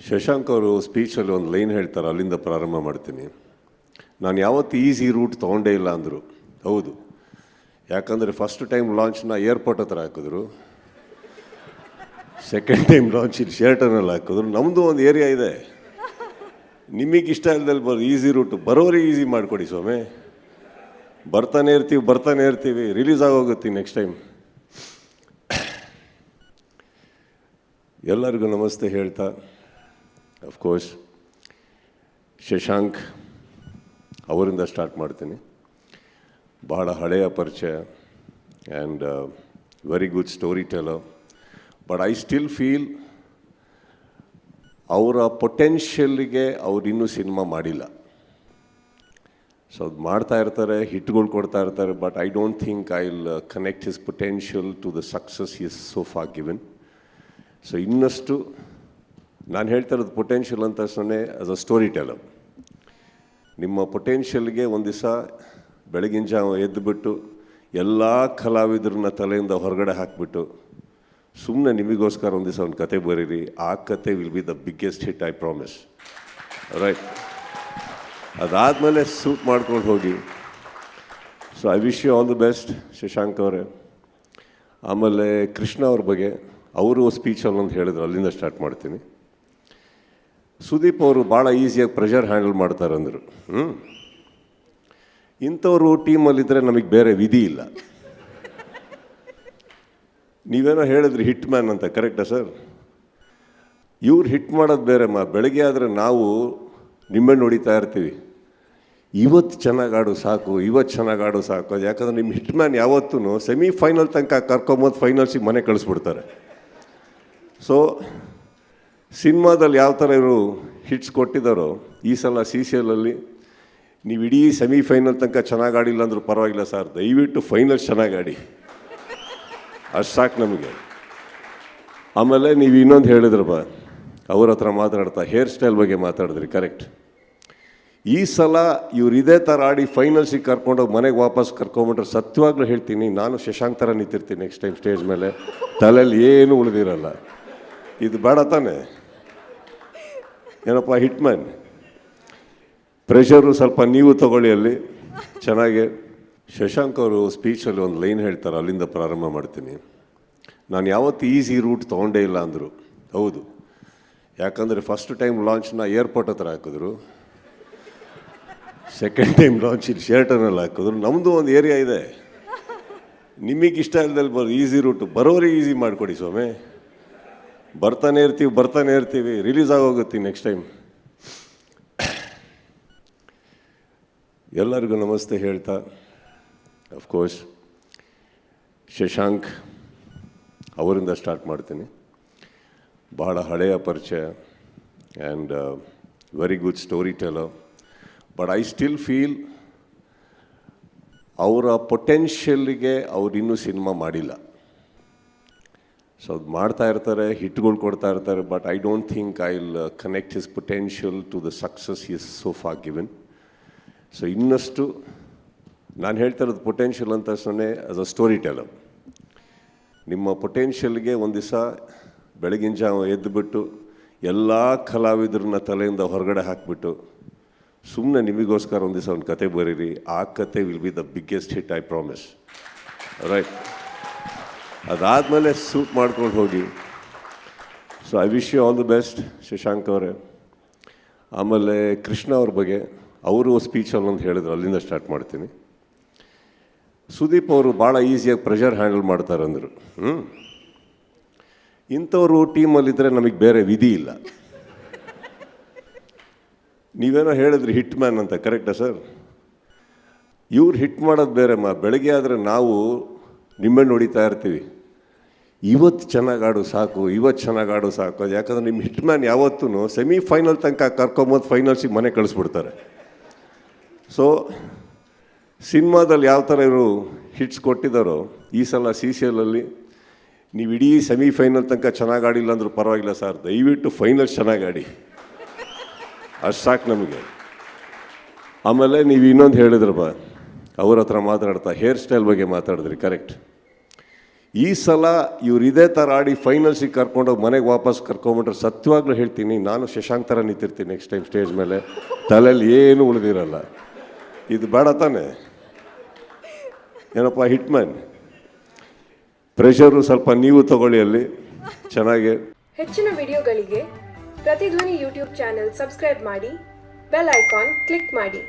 ಶಶಾಂಕ್ ಅವರು ಸ್ಪೀಚಲ್ಲಿ ಒಂದು ಲೈನ್ ಹೇಳ್ತಾರೆ, ಅಲ್ಲಿಂದ ಪ್ರಾರಂಭ ಮಾಡ್ತೀನಿ. ನಾನು ಯಾವತ್ತು ಈಸಿ ರೂಟ್ ತೊಗೊಂಡೇ ಇಲ್ಲ ಅಂದರು. ಹೌದು, ಯಾಕಂದರೆ ಫಸ್ಟ್ ಟೈಮ್ ಲಾಂಚ್ನ ಏರ್ಪೋರ್ಟ್ ಹತ್ರ ಹಾಕಿದ್ರು, ಸೆಕೆಂಡ್ ಟೈಮ್ ಲಾಂಚ್ ಇಲ್ಲಿ ಶೇರ್ಟನಲ್ಲಿ ಹಾಕಿದ್ರು. ನಮ್ಮದು ಒಂದು ಏರಿಯಾ ಇದೆ, ನಿಮಗೆ ಇಷ್ಟ ಇಲ್ದಲ್ಲಿ ಈಸಿ ರೂಟ್ ಬರೋರಿಗೆ ಈಸಿ ಮಾಡಿಕೊಡಿ ಸ್ವಾಮಿ. ಬರ್ತಾನೆ ಇರ್ತೀವಿ, ರಿಲೀಸ್ ಆಗೋಗುತ್ತೆ ನೆಕ್ಸ್ಟ್ ಟೈಮ್. ಎಲ್ಲರಿಗೂ ನಮಸ್ತೆ ಹೇಳ್ತಾ, ಅಫ್ಕೋರ್ಸ್ ಶಶಾಂಕ್ ಅವರಿಂದ ಸ್ಟಾರ್ಟ್ ಮಾಡ್ತೀನಿ. ಬಹಳ ಹಳೆಯ ಪರಿಚಯ and very good story teller. But I still feel ಅವರ ಪೊಟೆನ್ಷಿಯಲ್ಗೆ ಅವ್ರು ಇನ್ನೂ ಸಿನಿಮಾ ಮಾಡಿಲ್ಲ. ಸೊ ಅದು ಮಾಡ್ತಾ ಇರ್ತಾರೆ, ಹಿಟ್ಗಳು ಕೊಡ್ತಾ ಇರ್ತಾರೆ, but I don't think I will connect his potential to the success is so far given. So ಇನ್ನಷ್ಟು ನಾನು ಹೇಳ್ತಾ ಇರೋದು ಪೊಟೆನ್ಷಿಯಲ್ ಅಂತ ಸೊನ್ನೆ ಆಸ್ ಅ ಸ್ಟೋರಿ ಟೆಲರ್. ನಿಮ್ಮ ಪೊಟೆನ್ಷಿಯಲ್ಗೆ ಒಂದು ದಿವಸ ಬೆಳಗಿನ ಜಾವ ಎದ್ದುಬಿಟ್ಟು ಎಲ್ಲ ಕಲಾವಿದ್ರನ್ನ ತಲೆಯಿಂದ ಹೊರಗಡೆ ಹಾಕಿಬಿಟ್ಟು ಸುಮ್ಮನೆ ನಿಮಗೋಸ್ಕರ ಒಂದು ದಿವಸ ಒಂದು ಕತೆ ಬರೀರಿ. ಆ ಕತೆ will be the biggest hit, I promise. Right, ಅದಾದಮೇಲೆ ಸೂಟ್ ಮಾಡ್ಕೊಂಡು ಹೋಗಿ. So I wish you all the best Shashank ಅವರೇ. ಆಮೇಲೆ ಕೃಷ್ಣ ಅವ್ರ ಬಗ್ಗೆ ಅವರು ಸ್ಪೀಚಲ್ಲಿ ಒಂದು ಹೇಳಿದ್ರು, ಅಲ್ಲಿಂದ ಸ್ಟಾರ್ಟ್ ಮಾಡ್ತೀನಿ. ಸುದೀಪ್ ಅವರು ಭಾಳ ಈಸಿಯಾಗಿ ಪ್ರೆಷರ್ ಹ್ಯಾಂಡಲ್ ಮಾಡ್ತಾರೆ ಅಂದರು. ಇಂಥವರು ಟೀಮಲ್ಲಿದ್ದರೆ ನಮಗೆ ಬೇರೆ ವಿಧಿ ಇಲ್ಲ. ನೀವೇನೋ ಹೇಳಿದ್ರಿ ಹಿಟ್ ಮ್ಯಾನ್ ಅಂತ, ಕರೆಕ್ಟಾ ಸರ್? ಇವ್ರು ಹಿಟ್ ಮಾಡೋದು ಬೇರೆ ಬೆಳಗ್ಗೆ ಆದರೆ ನಾವು ನಿಮ್ಮೆಣ್ಣು ಹೊಡಿತಾ ಇರ್ತೀವಿ, ಇವತ್ತು ಚೆನ್ನಾಗಿ ಆಡು ಸಾಕು, ಇವತ್ತು ಚೆನ್ನಾಗಿ ಆಡು ಸಾಕು. ಅದು ಯಾಕಂದ್ರೆ ನಿಮ್ಮ ಹಿಟ್ ಮ್ಯಾನ್ ಯಾವತ್ತೂ ಸೆಮಿಫೈನಲ್ ತನಕ ಕರ್ಕೊಂಬಂದು ಫೈನಲ್ಸಿಗೆ ಮನೆ ಕಳಿಸ್ಬಿಡ್ತಾರೆ. ಸೊ ಸಿನಿಮಾದಲ್ಲಿ ಯಾವ ಥರ ಇವರು ಹಿಟ್ಸ್ ಕೊಟ್ಟಿದ್ದಾರೋ, ಈ ಸಲ CCLಲ್ಲಿ ನೀವು ಇಡೀ ಸೆಮಿಫೈನಲ್ ತನಕ ಚೆನ್ನಾಗಿ ಆಡಿಲ್ಲ ಅಂದರೂ ಪರವಾಗಿಲ್ಲ ಸರ್, ದಯವಿಟ್ಟು ಫೈನಲ್ ಚೆನ್ನಾಗಿ ಆಡಿ, ಅಷ್ಟು ಸಾಕು ನಮಗೆ. ಆಮೇಲೆ ನೀವು ಇನ್ನೊಂದು ಹೇಳಿದ್ರಪ್ಪ, ಅವ್ರ ಹತ್ರ ಮಾತಾಡ್ತಾ ಹೇರ್ ಸ್ಟೈಲ್ ಬಗ್ಗೆ ಮಾತಾಡಿದ್ರಿ, ಕರೆಕ್ಟ್. ಈ ಸಲ ಇವ್ರು ಇದೇ ಥರ ಆಡಿ ಫೈನಲ್ಸಿಗೆ ಕರ್ಕೊಂಡೋಗಿ ಮನೆಗೆ ವಾಪಸ್ ಕರ್ಕೊಂಬಿಟ್ರೆ ಸತ್ಯವಾಗ್ಲೂ ಹೇಳ್ತೀನಿ, ನಾನು ಶಶಾಂಕ್ ಥರ ನಿಂತಿರ್ತೀನಿ ನೆಕ್ಸ್ಟ್ ಟೈಮ್ ಸ್ಟೇಜ್ ಮೇಲೆ, ತಲೆಯಲ್ಲಿ ಏನು ಉಳಿದಿರಲ್ಲ. ಇದು ಬೇಡ ತಾನೆ? ಏನಪ್ಪ ಹಿಟ್ ಮ್ಯಾನ್, ಪ್ರೆಷರು ಸ್ವಲ್ಪ ನೀವು ತಗೊಳ್ಳಿ ಅಲ್ಲಿ ಚೆನ್ನಾಗೆ. ಶಶಾಂಕ್ ಅವರು ಸ್ಪೀಚಲ್ಲಿ ಒಂದು ಲೈನ್ ಹೇಳ್ತಾರೆ, ಅಲ್ಲಿಂದ ಪ್ರಾರಂಭ ಮಾಡ್ತೀನಿ. ನಾನು ಯಾವತ್ತು ಈಸಿ ರೂಟ್ ತೊಗೊಂಡೇ ಇಲ್ಲ ಅಂದರು. ಹೌದು, ಯಾಕಂದರೆ ಫಸ್ಟ್ ಟೈಮ್ ಲಾಂಚ್ನ ಏರ್ಪೋರ್ಟ್ ಹತ್ರ ಹಾಕಿದ್ರು, ಸೆಕೆಂಡ್ ಟೈಮ್ ಲಾಂಚ್ ಇಲ್ಲಿ ಶೇರ್ಟನಲ್ಲಿ ಹಾಕಿದ್ರು. ನಮ್ಮದು ಒಂದು ಏರಿಯಾ ಇದೆ, ನಿಮಗೆ ಇಷ್ಟ ಇಲ್ದಲ್ಲಿ ಈಸಿ ರೂಟ್ ಬರೋರಿಗೆ ಈಸಿ ಮಾಡಿಕೊಡಿ ಸ್ವಾಮಿ. ಬರ್ತಾನೆ ಇರ್ತೀವಿ, ರಿಲೀಸ್ ಆಗೋಗುತ್ತೆ ನೆಕ್ಸ್ಟ್ ಟೈಮ್. ಎಲ್ಲರಿಗೂ ನಮಸ್ತೆ ಹೇಳ್ತಾ, ಅಫ್ಕೋರ್ಸ್ ಶಶಾಂಕ್ ಅವರಿಂದ ಸ್ಟಾರ್ಟ್ ಮಾಡ್ತೀನಿ. ಬಹಳ ಹಳೆಯ ಪರಿಚಯ and very good story teller. But I still feel ಅವರ ಪೊಟೆನ್ಷಿಯಲ್ಗೆ ಅವ್ರು ಇನ್ನೂ ಸಿನಿಮಾ ಮಾಡಿಲ್ಲ. ಸೊ ಅದು ಮಾಡ್ತಾ ಇರ್ತಾರೆ, ಹಿಟ್ಗಳು ಕೊಡ್ತಾ ಇರ್ತಾರೆ, but I don't think I will connect his potential to the success is so far given. So ಇನ್ನಷ್ಟು ನಾನು ಹೇಳ್ತಾ ಇರೋದು ಪೊಟೆನ್ಷಿಯಲ್ ಅಂತ ಸೊನ್ನೆ ಆಸ್ ಅ ಸ್ಟೋರಿ ಟೆಲರ್. ನಿಮ್ಮ ಪೊಟೆನ್ಷಿಯಲ್ಗೆ ಒಂದು ದಿವಸ ಬೆಳಗಿನ ಜಾವ ಎದ್ದುಬಿಟ್ಟು ಎಲ್ಲ ಕಲಾವಿದ್ರನ್ನ ತಲೆಯಿಂದ ಹೊರಗಡೆ ಹಾಕಿಬಿಟ್ಟು ಸುಮ್ಮನೆ ನಿಮಗೋಸ್ಕರ ಒಂದು ದಿವಸ ಒಂದು ಕತೆ ಬರೀರಿ. ಆ ಕತೆ will be the biggest hit, I promise. Right, ಅದಾದಮೇಲೆ ಸೂಟ್ ಮಾಡ್ಕೊಂಡು ಹೋಗಿ. So I wish you all the best Shashank ಅವರೇ. ಆಮೇಲೆ ಕೃಷ್ಣ ಅವ್ರ ಬಗ್ಗೆ ಅವರು ಸ್ಪೀಚಲ್ಲಿ ಒಂದು ಹೇಳಿದ್ರು, ಅಲ್ಲಿಂದ ಸ್ಟಾರ್ಟ್ ಮಾಡ್ತೀನಿ. ಸುದೀಪ್ ಅವರು ಭಾಳ ಈಸಿಯಾಗಿ ಪ್ರೆಷರ್ ಹ್ಯಾಂಡಲ್ ಮಾಡ್ತಾರೆ ಅಂದರು. ಇಂಥವರು ಟೀಮಲ್ಲಿದ್ದರೆ ನಮಗೆ ಬೇರೆ ವಿಧಿ ಇಲ್ಲ. ನೀವೇನೋ ಹೇಳಿದ್ರಿ ಹಿಟ್ ಮ್ಯಾನ್ ಅಂತ, ಕರೆಕ್ಟಾ ಸರ್? ಇವ್ರು ಹಿಟ್ ಮಾಡೋದು ಬೇರೆ ಬೆಳಗ್ಗೆ ಆದರೆ ನಾವು ನಿಮ್ಮೆಣ್ಣು ಹೊಡಿತಾ ಇರ್ತೀವಿ, ಇವತ್ತು ಚೆನ್ನಾಗಿ ಆಡು ಸಾಕು, ಇವತ್ತು ಚೆನ್ನಾಗಿ ಆಡು ಸಾಕು. ಅದು ಯಾಕಂದ್ರೆ ನಿಮ್ಮ ಹಿಟ್ ಮ್ಯಾನ್ ಯಾವತ್ತೂ ಸೆಮಿಫೈನಲ್ ತನಕ ಕರ್ಕೊಂಬಂದು ಫೈನಲ್ಸಿಗೆ ಮನೆ ಕಳಿಸ್ಬಿಡ್ತಾರೆ. ಸೊ ಸಿನಿಮಾದಲ್ಲಿ ಯಾವ ಥರ ಇವರು ಹಿಟ್ಸ್ ಕೊಟ್ಟಿದ್ದಾರೋ, ಈ ಸಲ CCLಲ್ಲಿ ನೀವು ಇಡೀ ಸೆಮಿಫೈನಲ್ ತನಕ ಚೆನ್ನಾಗಿ ಆಡಿಲ್ಲ ಅಂದರೂ ಪರವಾಗಿಲ್ಲ ಸರ್, ದಯವಿಟ್ಟು ಫೈನಲ್ ಚೆನ್ನಾಗಿ ಆಡಿ, ಅಷ್ಟು ಸಾಕು ನಮಗೆ. ಆಮೇಲೆ ನೀವು ಇನ್ನೊಂದು ಹೇಳಿದ್ರಪ್ಪ, ಅವ್ರ ಹತ್ರ ಮಾತಾಡ್ತಾ ಹೇರ್ ಸ್ಟೈಲ್ ಬಗ್ಗೆ ಮಾತಾಡಿದ್ರಿ, ಕರೆಕ್ಟ್. ಈ ಸಲ ಇವ್ರು ಇದೇ ಥರ ಆಡಿ ಫೈನಲ್ಸಿಗೆ ಕರ್ಕೊಂಡೋಗಿ ಮನೆಗೆ ವಾಪಸ್ ಕರ್ಕೊಂಬಿಟ್ರೆ ಸತ್ಯವಾಗ್ಲೂ ಹೇಳ್ತೀನಿ, ನಾನು ಶಶಾಂಕ್ ಥರ ನಿಂತಿರ್ತೀನಿ ನೆಕ್ಸ್ಟ್ ಟೈಮ್ ಸ್ಟೇಜ್ ಮೇಲೆ, ತಲೆಯಲ್ಲಿ ಏನು ಉಳಿದಿರಲ್ಲ. ಇದು ಬೇಡ ತಾನೆ? ಏನಪ್ಪ ಹಿಟ್ಮ್ಯಾನ್, ಪ್ರೆಷರು ಸ್ವಲ್ಪ ನೀವು ತಗೊಳ್ಳಿ ಅಲ್ಲಿ ಚೆನ್ನಾಗಿ. ಹೆಚ್ಚಿನ ವಿಡಿಯೋಗಳಿಗೆ ಪ್ರತಿಧ್ವನಿ ಯೂಟ್ಯೂಬ್ ಚಾನೆಲ್ ಸಬ್ಸ್ಕ್ರೈಬ್ ಮಾಡಿ, ಬೆಲ್ ಐಕಾನ್ ಕ್ಲಿಕ್ ಮಾಡಿ.